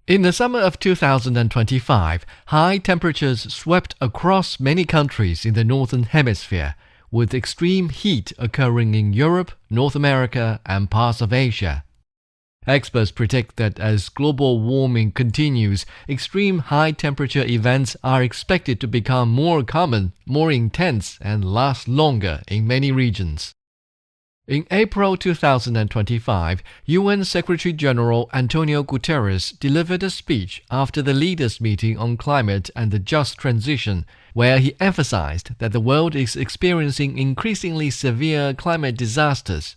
In the summer of 2025, high temperatures swept across many countries in the Northern Hemisphere, with extreme heat occurring in Europe, North America, and parts of Asia. Experts predict that as global warming continues, extreme high-temperature events are expected to become more common, more intense, and last longer in many regions. In April 2025, UN Secretary-General Antonio Guterres delivered a speech after the leaders' meeting on climate and the just transition, where he emphasized that the world is experiencing increasingly severe climate disasters.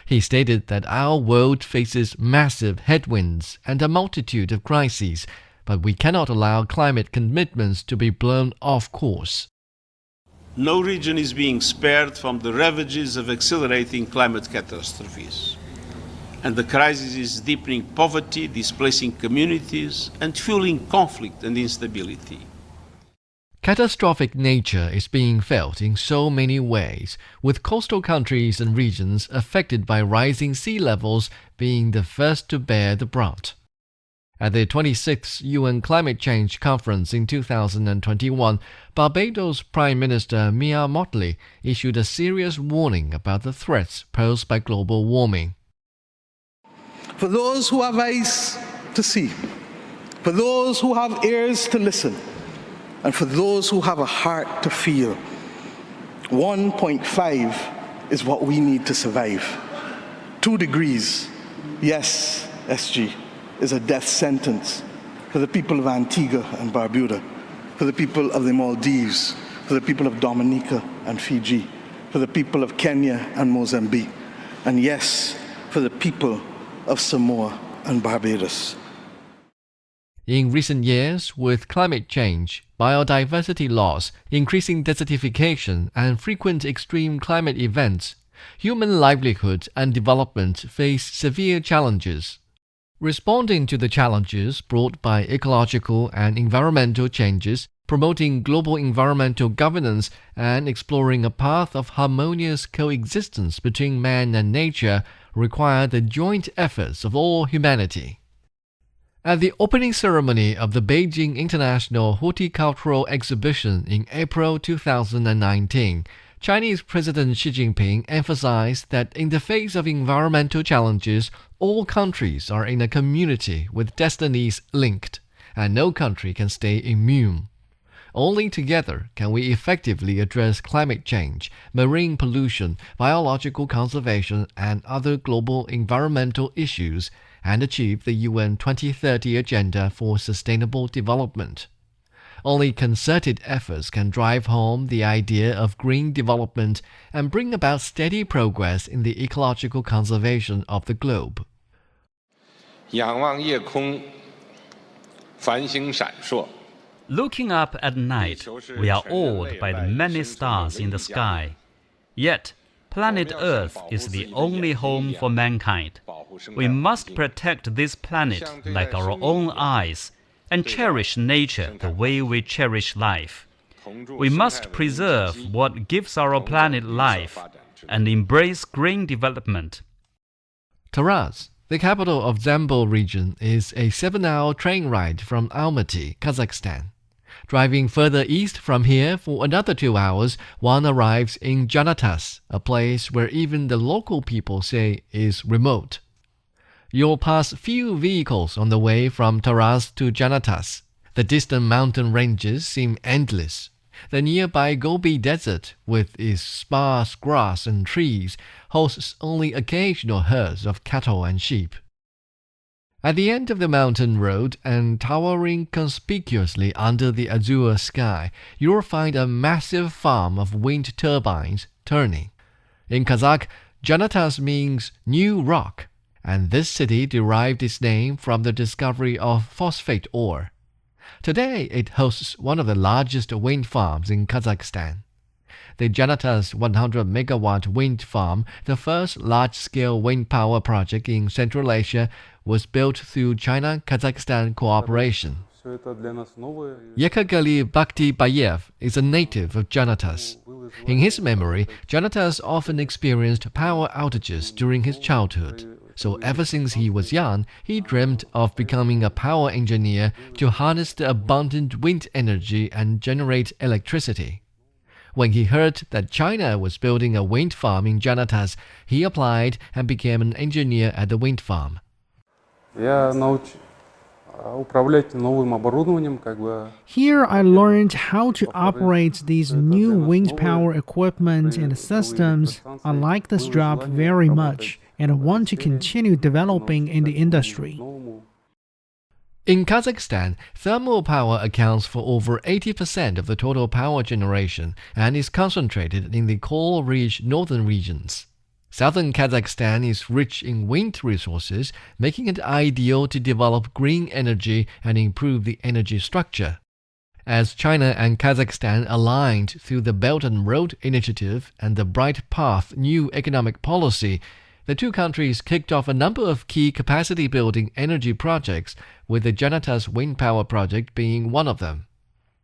He stated that our world faces massive headwinds and a multitude of crises, but we cannot allow climate commitments to be blown off course. No region is being spared from the ravages of accelerating climate catastrophes. And the crisis is deepening poverty, displacing communities, and fueling conflict and instability. Catastrophic nature is being felt in so many ways, with coastal countries and regions affected by rising sea levels being the first to bear the brunt. At the 26th UN Climate Change Conference in 2021, Barbados Prime Minister Mia Mottley issued a serious warning about the threats posed by global warming. For those who have eyes to see, for those who have ears to listen, and for those who have a heart to feel, 1.5 is what we need to survive. 2 degrees, yes, SG, is a death sentence for the people of Antigua and Barbuda, for the people of the Maldives, for the people of Dominica and Fiji, for the people of Kenya and Mozambique, and yes, for the people of Samoa and Barbados. In recent years, with climate change, biodiversity loss, increasing desertification, and frequent extreme climate events, human livelihood and development face severe challenges. Responding to the challenges brought by ecological and environmental changes, promoting global environmental governance, and exploring a path of harmonious coexistence between man and nature require the joint efforts of all humanity. At the opening ceremony of the Beijing International Horticultural Exhibition in April 2019, Chinese President Xi Jinping emphasized that in the face of environmental challenges, all countries are in a community with destinies linked, and no country can stay immune. Only together can we effectively address climate change, marine pollution, biological conservation, and other global environmental issues, and achieve the UN 2030 Agenda for Sustainable Development. Only concerted efforts can drive home the idea of green development and bring about steady progress in the ecological conservation of the globe. 仰望夜空，繁星闪烁。 Looking up at night, we are awed by the many stars in the sky. Yet, planet Earth is the only home for mankind. We must protect this planet like our own eyes and cherish nature the way we cherish life. We must preserve what gives our planet life and embrace green development. Taraz, the capital of Zambol region, is a 7-hour train ride from Almaty, Kazakhstan. Driving further east from here for another 2 hours, one arrives in Janatas, a place where even the local people say is remote. You'll pass few vehicles on the way from Taraz to Janatas. The distant mountain ranges seem endless. The nearby Gobi Desert, with its sparse grass and trees, hosts only occasional herds of cattle and sheep. At the end of the mountain road and towering conspicuously under the azure sky, you'll find a massive farm of wind turbines turning. In Kazakh, Janatas means new rock, and this city derived its name from the discovery of phosphate ore. Today, it hosts one of the largest wind farms in Kazakhstan. The Janatas 100-megawatt wind farm, the first large-scale wind power project in Central Asia, was built through China-Kazakhstan cooperation. Yekagali Bhakti Bayev is a native of Janatas. In his memory, Janatas often experienced power outages during his childhood. So ever since he was young, he dreamed of becoming a power engineer to harness the abundant wind energy and generate electricity. When he heard that China was building a wind farm in Janatas, he applied and became an engineer at the wind farm. Here I learned how to operate these new wind power equipment and systems. I like this job very much and want to continue developing in the industry. In Kazakhstan, thermal power accounts for over 80% of the total power generation and is concentrated in the coal-rich northern regions. Southern Kazakhstan is rich in wind resources, making it ideal to develop green energy and improve the energy structure. As China and Kazakhstan aligned through the Belt and Road Initiative and the Bright Path New Economic Policy, the two countries kicked off a number of key capacity-building energy projects, with the Janatas wind power project being one of them.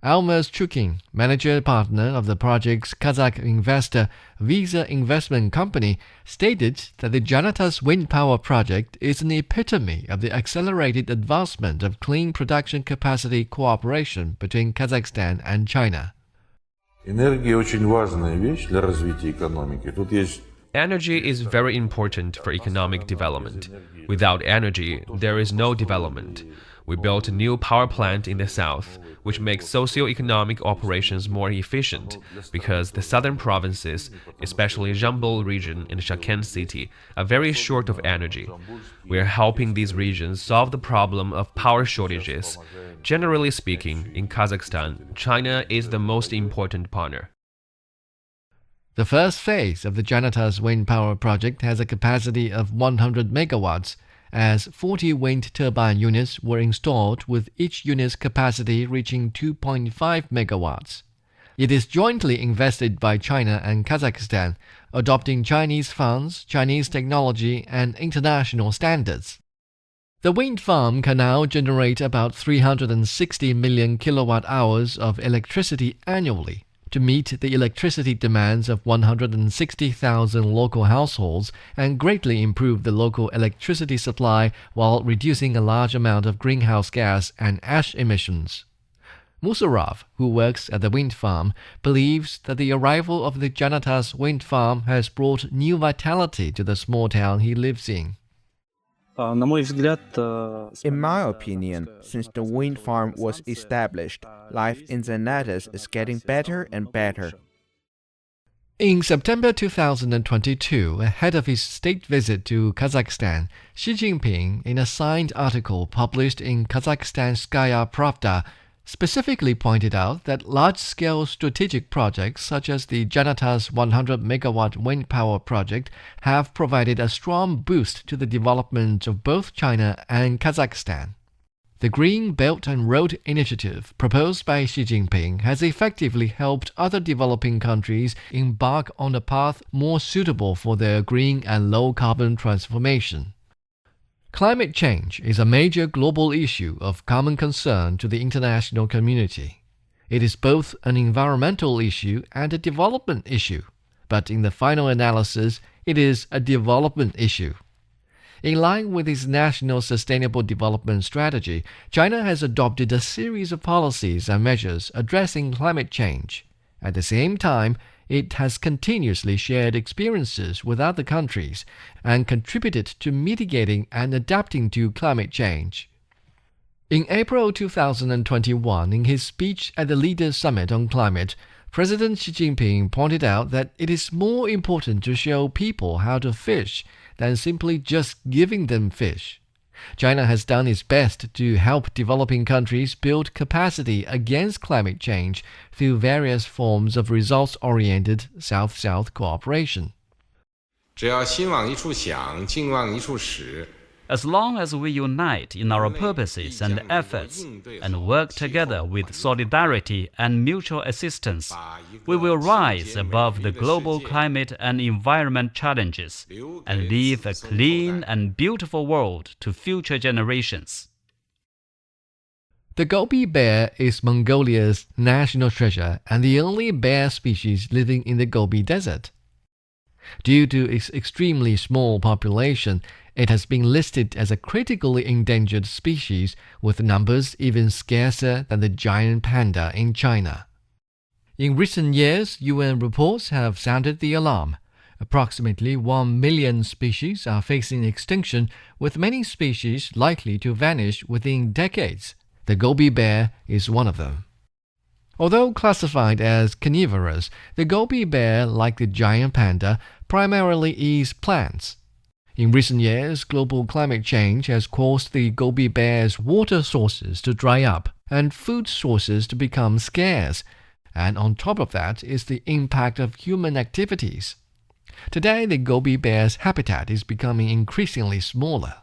Almaz Chukin, manager partner of the project's Kazakh investor Visa Investment Company, stated that the Janatas wind power project is an epitome of the accelerated advancement of clean production capacity cooperation between Kazakhstan and China. Energy is very important for economic development. Without energy, there is no development. We built a new power plant in the south, which makes socio-economic operations more efficient, because the southern provinces, especially Zhambul region and Shakhan city, are very short of energy. We are helping these regions solve the problem of power shortages. Generally speaking, in Kazakhstan, China is the most important partner. The first phase of the Janatas wind power project has a capacity of 100 megawatts, as 40 wind turbine units were installed, with each unit's capacity reaching 2.5 megawatts. It is jointly invested by China and Kazakhstan, adopting Chinese funds, Chinese technology, and international standards. The wind farm can now generate about 360 million kilowatt-hours of electricity annually, to meet the electricity demands of 160,000 local households and greatly improve the local electricity supply while reducing a large amount of greenhouse gas and ash emissions. Musarraf, who works at the wind farm, believes that the arrival of the Janatas wind farm has brought new vitality to the small town he lives in. In my opinion, since the wind farm was established, life in Janatas is getting better and better. In September 2022, ahead of his state visit to Kazakhstan, Xi Jinping, in a signed article published in Kazakhstanskaya Pravda, specifically pointed out that large-scale strategic projects such as the Janatas 100-megawatt wind power project have provided a strong boost to the development of both China and Kazakhstan. The Green Belt and Road Initiative proposed by Xi Jinping has effectively helped other developing countries embark on a path more suitable for their green and low-carbon transformation. Climate change is a major global issue of common concern to the international community. It is both an environmental issue and a development issue, but in the final analysis, it is a development issue. In line with its National Sustainable Development Strategy, China has adopted a series of policies and measures addressing climate change. At the same time, it has continuously shared experiences with other countries and contributed to mitigating and adapting to climate change. In April 2021, in his speech at the Leaders' Summit on Climate, President Xi Jinping pointed out that it is more important to show people how to fish than simply just giving them fish. China has done its best to help developing countries build capacity against climate change through various forms of results-oriented South-South cooperation. As long as we unite in our purposes and efforts and work together with solidarity and mutual assistance, we will rise above the global climate and environment challenges and leave a clean and beautiful world to future generations. The Gobi bear is Mongolia's national treasure and the only bear species living in the Gobi Desert. Due to its extremely small population, it has been listed as a critically endangered species, with numbers even scarcer than the giant panda in China. In recent years, UN reports have sounded the alarm. Approximately 1 million species are facing extinction, with many species likely to vanish within decades. The Gobi bear is one of them. Although classified as carnivorous, the Gobi bear, like the giant panda, primarily eats plants. In recent years, global climate change has caused the Gobi bear's water sources to dry up and food sources to become scarce, and on top of that is the impact of human activities. Today, the Gobi bear's habitat is becoming increasingly smaller.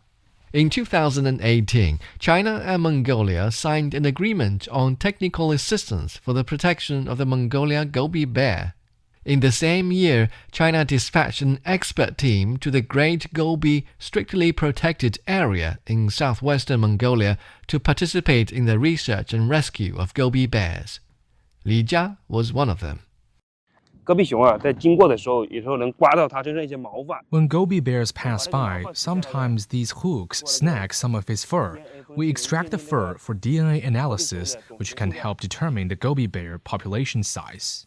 In 2018, China and Mongolia signed an agreement on technical assistance for the protection of the Mongolia Gobi bear. In the same year, China dispatched an expert team to the Great Gobi Strictly Protected Area in southwestern Mongolia to participate in the research and rescue of Gobi bears. Li Jia was one of them. When Gobi bears pass by, sometimes these hooks snag some of his fur. We extract the fur for DNA analysis, which can help determine the Gobi bear population size.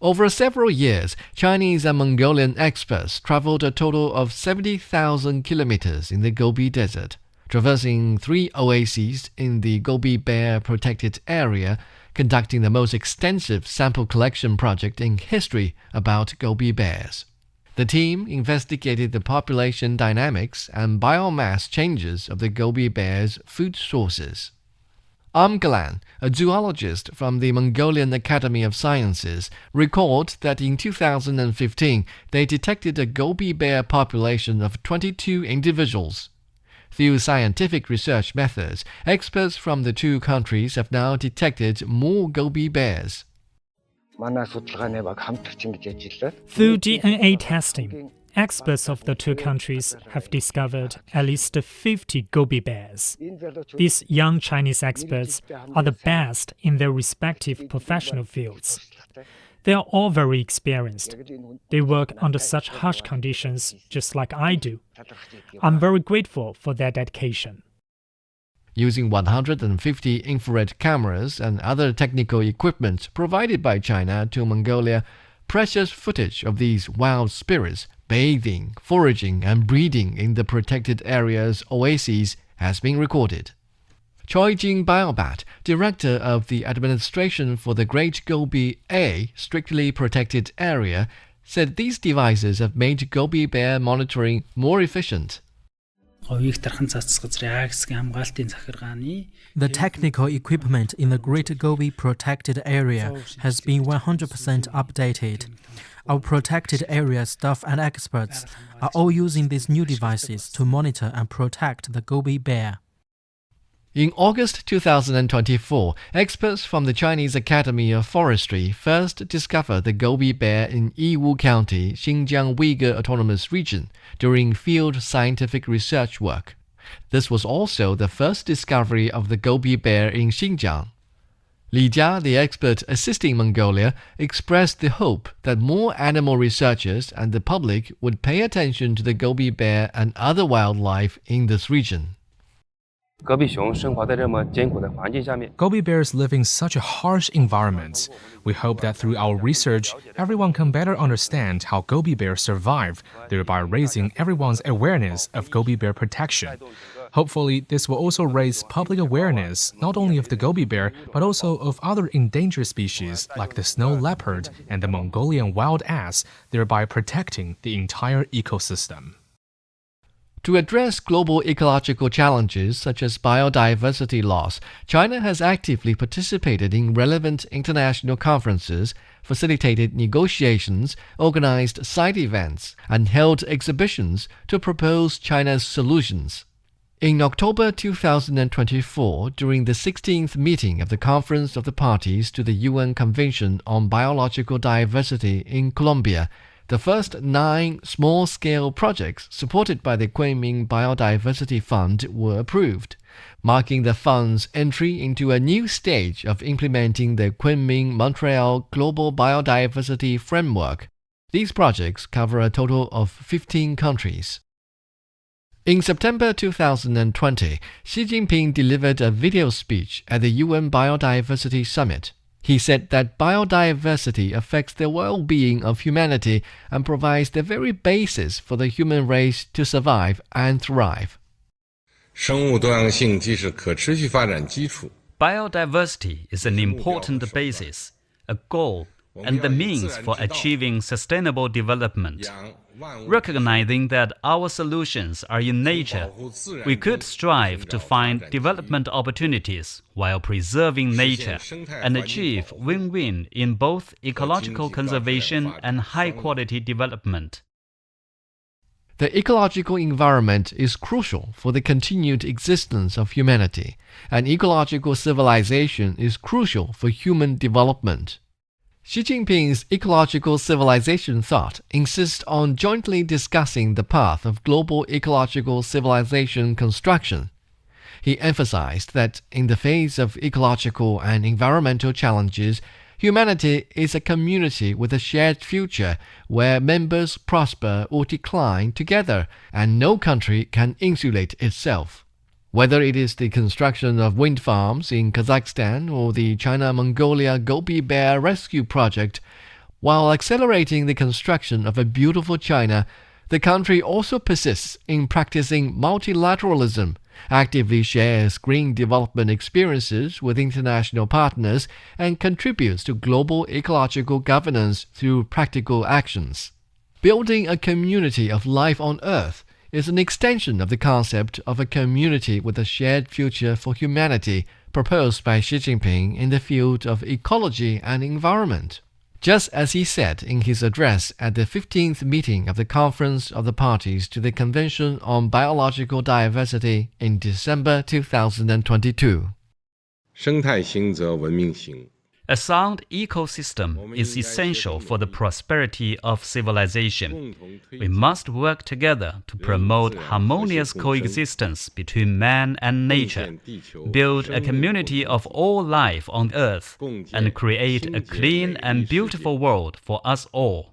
Over several years, Chinese and Mongolian experts traveled a total of 70,000 kilometers in the Gobi Desert, traversing 3 oases in the Gobi Bear Protected Area, conducting the most extensive sample collection project in history about Gobi bears. The team investigated the population dynamics and biomass changes of the Gobi bear's food sources. Galan, a zoologist from the Mongolian Academy of Sciences, recalled that in 2015 they detected a Gobi bear population of 22 individuals. Through scientific research methods, experts from the two countries have now detected more Gobi bears. Through DNA testing, experts of the two countries have discovered at least 50 Gobi bears. These young Chinese experts are the best in their respective professional fields. They are all very experienced. They work under such harsh conditions just like I do. I'm very grateful for their dedication. Using 150 infrared cameras and other technical equipment provided by China to Mongolia, precious footage of these wild spirits bathing, foraging, and breeding in the protected area's oases has been recorded. Choi Jing Biobat, director of the Administration for the Great Gobi A Strictly Protected Area, said these devices have made Gobi bear monitoring more efficient. The technical equipment in the Great Gobi Protected Area has been 100% updated. Our protected area staff and experts are all using these new devices to monitor and protect the Gobi bear. In August 2024, experts from the Chinese Academy of Forestry first discovered the Gobi bear in Yiwu County, Xinjiang Uyghur Autonomous Region, during field scientific research work. This was also the first discovery of the Gobi bear in Xinjiang. Li Jia, the expert assisting Mongolia, expressed the hope that more animal researchers and the public would pay attention to the Gobi bear and other wildlife in this region. Gobi bears live in such a harsh environment. We hope that through our research, everyone can better understand how Gobi bears survive, thereby raising everyone's awareness of Gobi bear protection. Hopefully, this will also raise public awareness not only of the Gobi bear, but also of other endangered species like the snow leopard and the Mongolian wild ass, thereby protecting the entire ecosystem. To address global ecological challenges such as biodiversity loss, China has actively participated in relevant international conferences, facilitated negotiations, organized side events, and held exhibitions to propose China's solutions. In October 2024, during the 16th meeting of the Conference of the Parties to the UN Convention on Biological Diversity in Colombia, the first 9 small-scale projects supported by the Kunming Biodiversity Fund were approved, marking the fund's entry into a new stage of implementing the Kunming-Montreal Global Biodiversity Framework. These projects cover a total of 15 countries. In September 2020, Xi Jinping delivered a video speech at the UN Biodiversity Summit. He said that biodiversity affects the well-being of humanity and provides the very basis for the human race to survive and thrive. 生物多样性既是可持续发展基础。 Biodiversity is an important basis, a goal, and the means for achieving sustainable development. Recognizing that our solutions are in nature, we could strive to find development opportunities while preserving nature and achieve win-win in both ecological conservation and high-quality development. The ecological environment is crucial for the continued existence of humanity, and ecological civilization is crucial for human development. Xi Jinping's ecological civilization thought insists on jointly discussing the path of global ecological civilization construction. He emphasized that in the face of ecological and environmental challenges, humanity is a community with a shared future where members prosper or decline together, and no country can insulate itself. Whether it is the construction of wind farms in Kazakhstan or the China-Mongolia Gobi Bear Rescue Project, while accelerating the construction of a beautiful China, the country also persists in practicing multilateralism, actively shares green development experiences with international partners, and contributes to global ecological governance through practical actions. Building a community of life on Earth is an extension of the concept of a community with a shared future for humanity proposed by Xi Jinping in the field of ecology and environment. Just as he said in his address at the 15th meeting of the Conference of the Parties to the Convention on Biological Diversity in December 2022. 生态兴则文明兴。 A sound ecosystem is essential for the prosperity of civilization. We must work together to promote harmonious coexistence between man and nature, build a community of all life on Earth, and create a clean and beautiful world for us all.